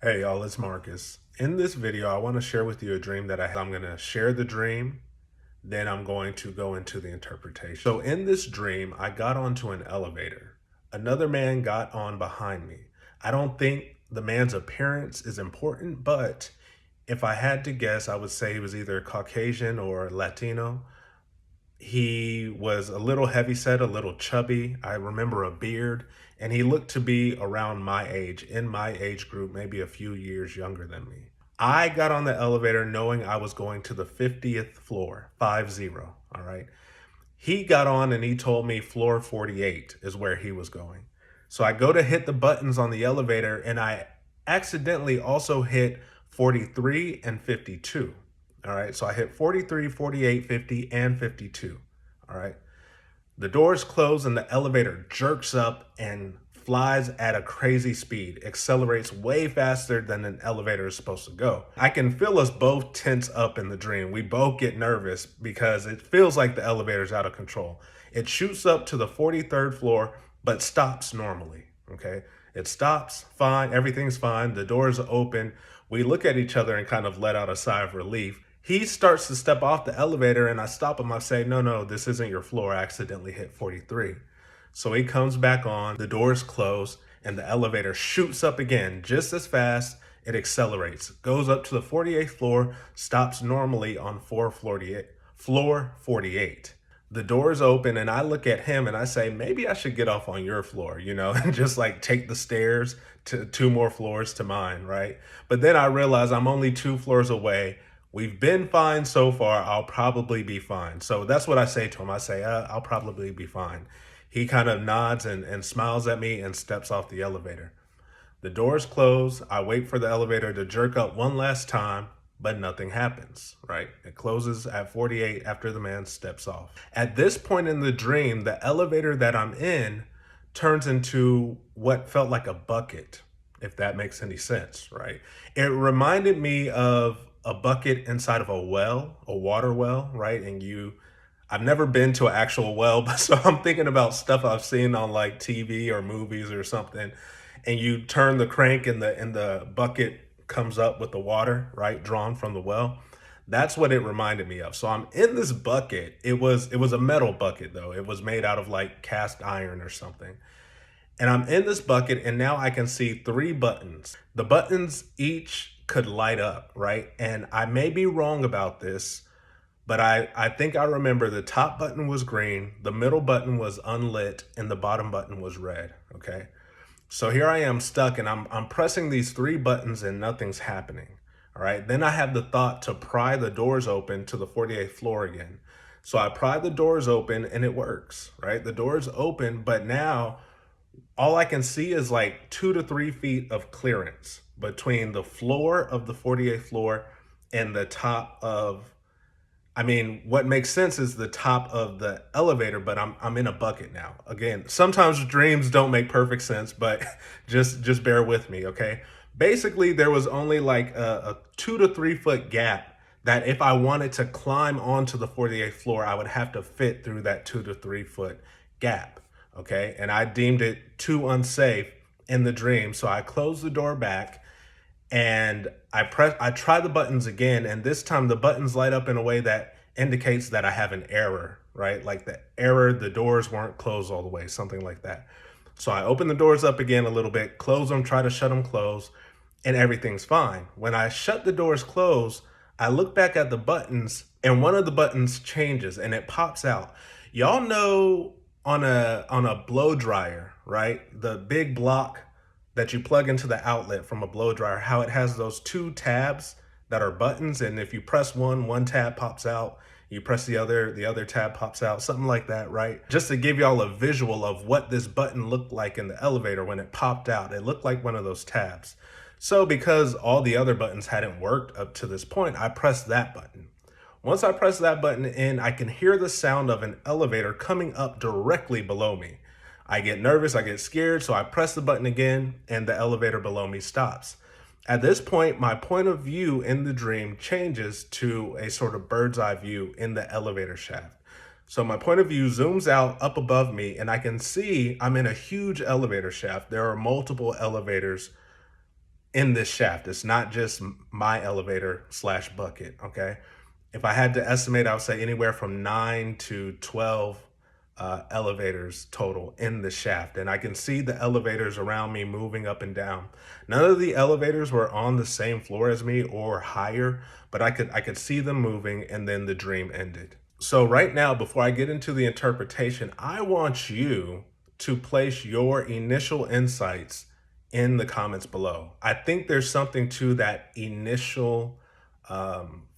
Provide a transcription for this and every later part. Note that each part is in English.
Hey y'all, it's Marcus. In this video, I want to share with you a dream that I had. I'm going to share the dream, then I'm going to go into the interpretation. So in this dream, I got onto an elevator. Another man got on behind me. I don't think the man's appearance is important, but if I had to guess, I would say he was either Caucasian or Latino. He was a little heavyset, a little chubby. I remember a beard, and he looked to be around my age, in my age group, maybe a few years younger than me. I got on the elevator knowing I was going to the 50th floor, 50, all right? He got on and he told me floor 48 is where he was going. So I go to hit the buttons on the elevator and I accidentally also hit 43 and 52. All right, so I hit 43, 48, 50, and 52. All right. The doors close and the elevator jerks up and flies at a crazy speed, accelerates way faster than an elevator is supposed to go. I can feel us both tense up in the dream. We both get nervous because it feels like the elevator's out of control. It shoots up to the 43rd floor, but stops normally. Okay. It stops, fine, everything's fine. The doors open. We look at each other and kind of let out a sigh of relief. He starts to step off the elevator and I stop him. I say, no, this isn't your floor. I accidentally hit 43. So he comes back on, the doors close, and the elevator shoots up again just as fast. It accelerates, goes up to the 48th floor, stops normally on floor 48. The doors open and I look at him and I say, maybe I should get off on your floor, and just like take the stairs to 2 more floors to mine, right? But then I realize I'm only 2 floors away. We've been fine so far. I'll probably be fine. So that's what I say to him. I say, I'll probably be fine. He kind of nods and smiles at me and steps off the elevator. The doors close. I wait for the elevator to jerk up one last time, but nothing happens, right? It closes at 48 after the man steps off. At this point in the dream, the elevator that I'm in turns into what felt like a bucket, if that makes any sense, right? It reminded me of a bucket inside of a well, a water well, right? I've never been to an actual well, but so I'm thinking about stuff I've seen on like TV or movies or something. And you turn the crank and the bucket comes up with the water, right? Drawn from the well. That's what it reminded me of. So I'm in this bucket. It was a metal bucket though. It was made out of like cast iron or something. And I'm in this bucket and now I can see 3 buttons. The buttons each could light up, right? And I may be wrong about this, but I think I remember the top button was green, the middle button was unlit, and the bottom button was red, okay? So here I am stuck and I'm pressing these 3 buttons and nothing's happening, all right? Then I have the thought to pry the doors open to the 48th floor again. So I pry the doors open and it works, right? The doors open, but now all I can see is like 2 to 3 feet of clearance between the floor of the 48th floor and the top of, what makes sense is the top of the elevator, but I'm in a bucket now. Again, sometimes dreams don't make perfect sense, but just bear with me, okay? Basically, there was only like a 2 to 3 foot gap that if I wanted to climb onto the 48th floor, I would have to fit through that 2 to 3 foot gap. Okay, and I deemed it too unsafe in the dream, so I closed the door back and I try the buttons again, and this time the buttons light up in a way that indicates that I have an error, right? Like the doors weren't closed all the way, something like that. So I open the doors up again a little bit, close them, try to shut them closed, and everything's fine. When I shut the doors closed, I look back at the buttons and one of the buttons changes and it pops out. Y'all know on a blow dryer, right? The big block that you plug into the outlet from a blow dryer, how it has those 2 tabs that are buttons, and if you press one tab pops out, you press the other tab pops out, something like that, right? Just to give y'all a visual of what this button looked like in the elevator when it popped out, it looked like one of those tabs. So because all the other buttons hadn't worked up to this point, I pressed that button. Once I press that button in, I can hear the sound of an elevator coming up directly below me. I get nervous, I get scared, so I press the button again and the elevator below me stops. At this point, my point of view in the dream changes to a sort of bird's eye view in the elevator shaft. So my point of view zooms out up above me and I can see I'm in a huge elevator shaft. There are multiple elevators in this shaft. It's not just my elevator slash bucket. Okay. If I had to estimate, I would say anywhere from 9 to 12 elevators total in the shaft. And I can see the elevators around me moving up and down. None of the elevators were on the same floor as me or higher, but I could see them moving, and then the dream ended. So right now, before I get into the interpretation, I want you to place your initial insights in the comments below. I think there's something to that initial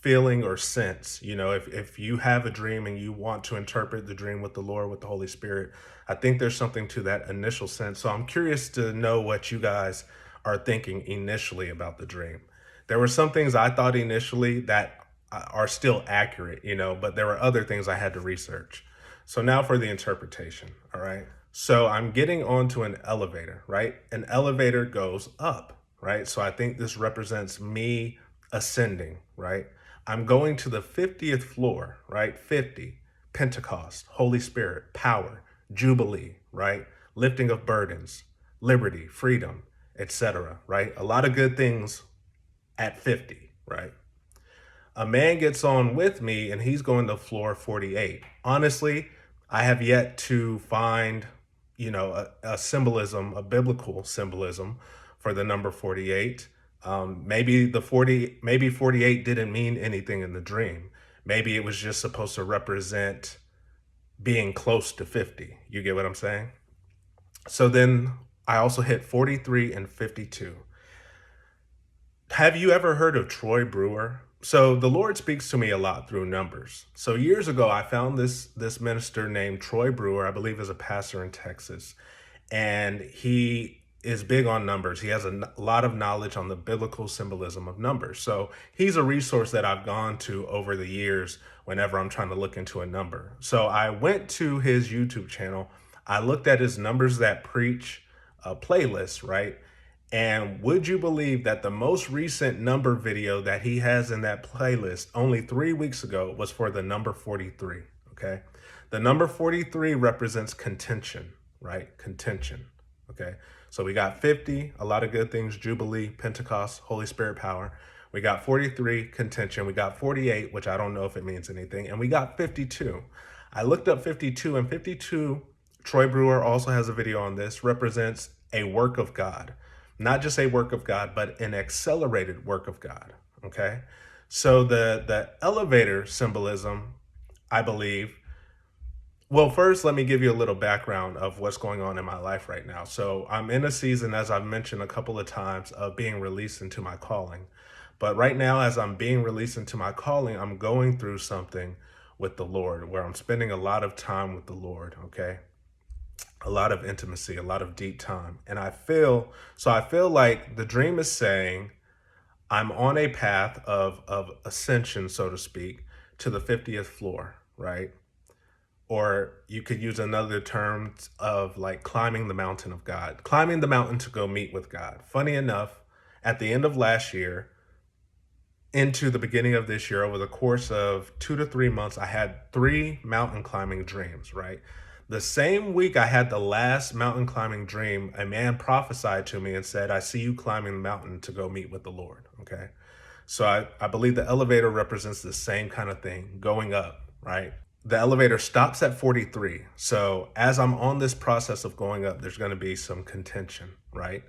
feeling or sense. If you have a dream and you want to interpret the dream with the Lord, with the Holy Spirit, I think there's something to that initial sense. So I'm curious to know what you guys are thinking initially about the dream. There were some things I thought initially that are still accurate, but there were other things I had to research. So now for the interpretation, all right? So I'm getting onto an elevator, right? An elevator goes up, right? So I think this represents me ascending, right? I'm going to the 50th floor, right? 50, Pentecost, Holy Spirit, power, Jubilee, right? Lifting of burdens, liberty, freedom, etc., right? A lot of good things at 50, right? A man gets on with me and he's going to floor 48. Honestly, I have yet to find, a symbolism, a biblical symbolism for the number 48. Maybe 48 didn't mean anything in the dream. Maybe it was just supposed to represent being close to 50. You get what I'm saying? So then I also hit 43 and 52. Have you ever heard of Troy Brewer? So the Lord speaks to me a lot through numbers. So years ago, I found this minister named Troy Brewer, I believe is a pastor in Texas, and he is big on numbers. He has a lot of knowledge on the biblical symbolism of numbers. So he's a resource that I've gone to over the years whenever I'm trying to look into a number. So I went to his YouTube channel. I looked at his Numbers That Preach playlist, right? And would you believe that the most recent number video that he has in that playlist only 3 weeks ago was for the number 43, okay? The number 43 represents contention, right? Contention, okay? So we got 50, a lot of good things, Jubilee, Pentecost, Holy Spirit power. We got 43, contention. We got 48, which I don't know if it means anything. And we got 52. I looked up 52, and 52, Troy Brewer also has a video on this, represents a work of God. Not just a work of God, but an accelerated work of God, okay? So the elevator symbolism, I believe, well, first, let me give you a little background of what's going on in my life right now. So I'm in a season, as I've mentioned a couple of times, of being released into my calling. But right now, as I'm being released into my calling, I'm going through something with the Lord where I'm spending a lot of time with the Lord, okay? A lot of intimacy, a lot of deep time. And I feel like the dream is saying I'm on a path of ascension, so to speak, to the 50th floor, right? Or you could use another term of like climbing the mountain of God, climbing the mountain to go meet with God. Funny enough, at the end of last year, into the beginning of this year, over the course of 2 to 3 months, I had 3 mountain climbing dreams, right? The same week I had the last mountain climbing dream, a man prophesied to me and said, I see you climbing the mountain to go meet with the Lord, okay? So I believe the elevator represents the same kind of thing, going up, right? The elevator stops at 43. So as I'm on this process of going up, there's going to be some contention, right?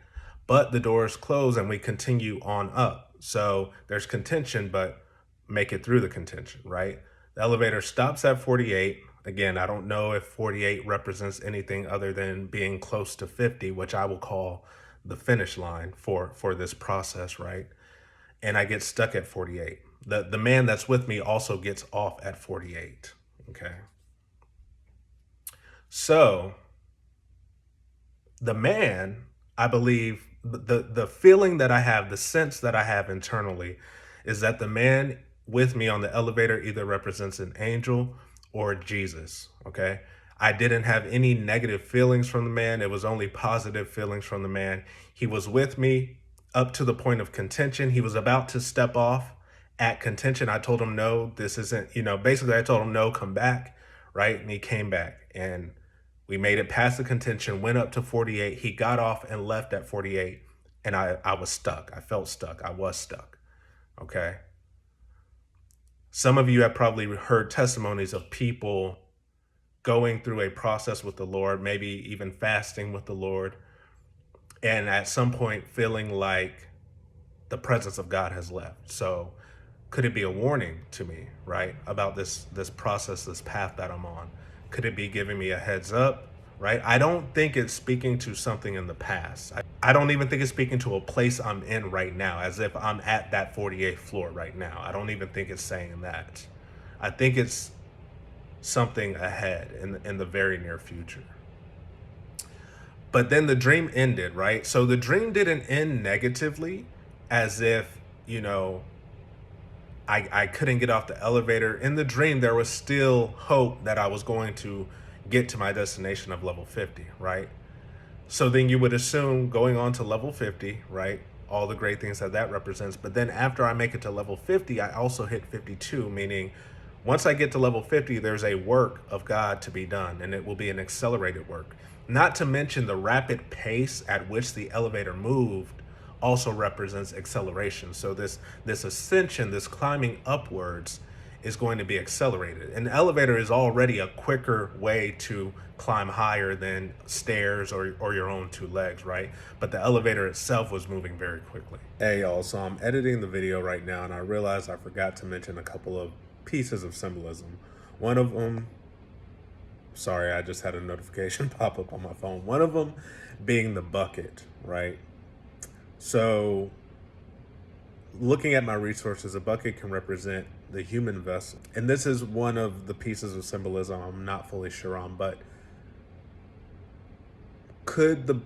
But the doors close and we continue on up. So there's contention, but make it through the contention, right? The elevator stops at 48. Again, I don't know if 48 represents anything other than being close to 50, which I will call the finish line for this process, right? And I get stuck at 48. The man that's with me also gets off at 48, okay? So the man, I believe, the feeling that I have, the sense that I have internally is that the man with me on the elevator either represents an angel or Jesus, okay? I didn't have any negative feelings from the man. It was only positive feelings from the man. He was with me up to the point of contention. He was about to step off at contention. I told him, no, this isn't, basically I told him, no, come back, right? And he came back and we made it past the contention, went up to 48. He got off and left at 48. and I was stuck. I felt stuck. I was stuck. Okay. Some of you have probably heard testimonies of people going through a process with the Lord, maybe even fasting with the Lord, and at some point feeling like the presence of God has left. So could it be a warning to me, right, about this process, this path that I'm on? Could it be giving me a heads up, right? I don't think it's speaking to something in the past. I don't even think it's speaking to a place I'm in right now, as if I'm at that 48th floor right now. I don't even think it's saying that. I think it's something ahead in the very near future. But then the dream ended, right? So the dream didn't end negatively, as if, I couldn't get off the elevator. In the dream, there was still hope that I was going to get to my destination of level 50, right? So then you would assume going on to level 50, right? All the great things that represents. But then after I make it to level 50, I also hit 52, meaning once I get to level 50, there's a work of God to be done, and it will be an accelerated work. Not to mention the rapid pace at which the elevator moved also represents acceleration. So this ascension, this climbing upwards, is going to be accelerated. An elevator is already a quicker way to climb higher than stairs or your own two legs, right? But the elevator itself was moving very quickly. Hey y'all, so I'm editing the video right now, and I realized I forgot to mention a couple of pieces of symbolism. One of them, sorry, I just had a notification pop up on my phone. One of them being the bucket, right? So looking at my resources, a bucket can represent the human vessel. And this is one of the pieces of symbolism I'm not fully sure on, but could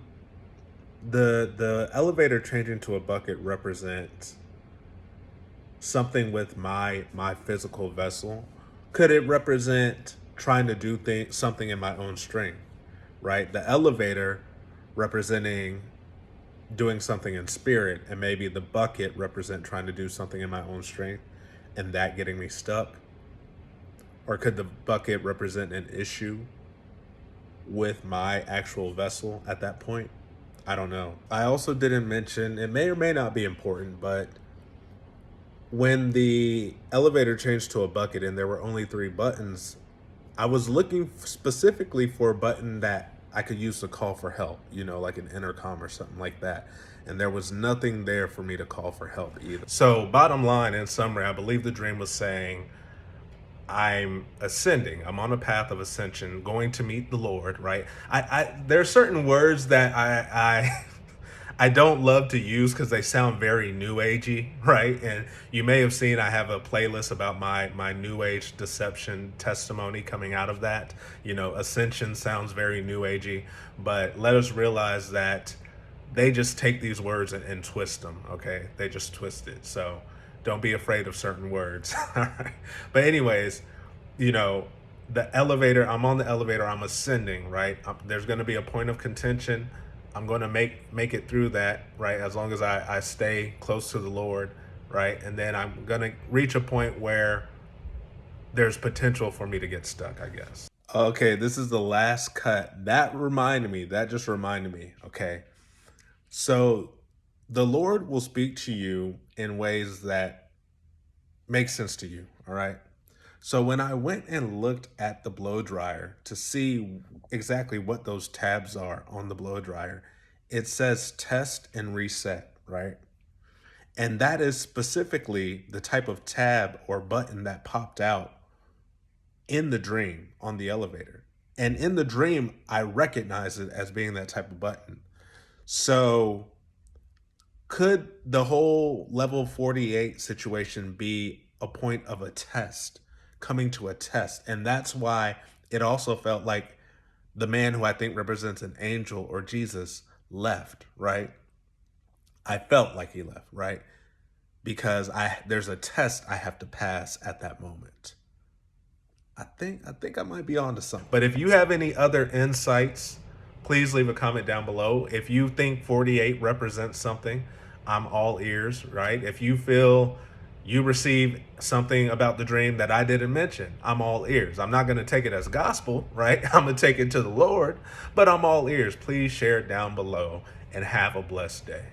the elevator changing to a bucket represent something with my physical vessel? Could it represent trying to do something in my own strength, right? The elevator representing doing something in spirit, and maybe the bucket represent trying to do something in my own strength and that getting me stuck. Or could the bucket represent an issue with my actual vessel at that point? I don't know. I also didn't mention, it may or may not be important, but when the elevator changed to a bucket and there were only 3 buttons, I was looking specifically for a button that I could use to call for help, like an intercom or something like that. And there was nothing there for me to call for help either. So bottom line, in summary, I believe the dream was saying, I'm ascending. I'm on a path of ascension, going to meet the Lord, right? There are certain words that I don't love to use because they sound very new agey, right? And you may have seen I have a playlist about my new age deception testimony coming out of that. Ascension sounds very new agey, but let us realize that they just take these words and twist them, okay? They just twist it. So don't be afraid of certain words. All right. But anyways, the elevator, I'm on the elevator, I'm ascending, right? There's going to be a point of contention. I'm going to make it through that, right? As long as I stay close to the Lord, right? And then I'm going to reach a point where there's potential for me to get stuck, I guess. Okay, this is the last cut. That just reminded me, okay? So the Lord will speak to you in ways that make sense to you, all right? So when I went and looked at the blow dryer to see exactly what those tabs are on the blow dryer, it says test and reset, right? And that is specifically the type of tab or button that popped out in the dream on the elevator. And in the dream, I recognize it as being that type of button. So could the whole level 48 situation be a point of a test, coming to a test? And that's why it also felt like the man who I think represents an angel or Jesus left, right? I felt like he left, right? Because there's a test I have to pass at that moment. I think I might be onto something. But if you have any other insights, please leave a comment down below. If you think 48 represents something, I'm all ears, right? If you feel you received something about the dream that I didn't mention, I'm all ears. I'm not going to take it as gospel, right? I'm going to take it to the Lord, but I'm all ears. Please share it down below and have a blessed day.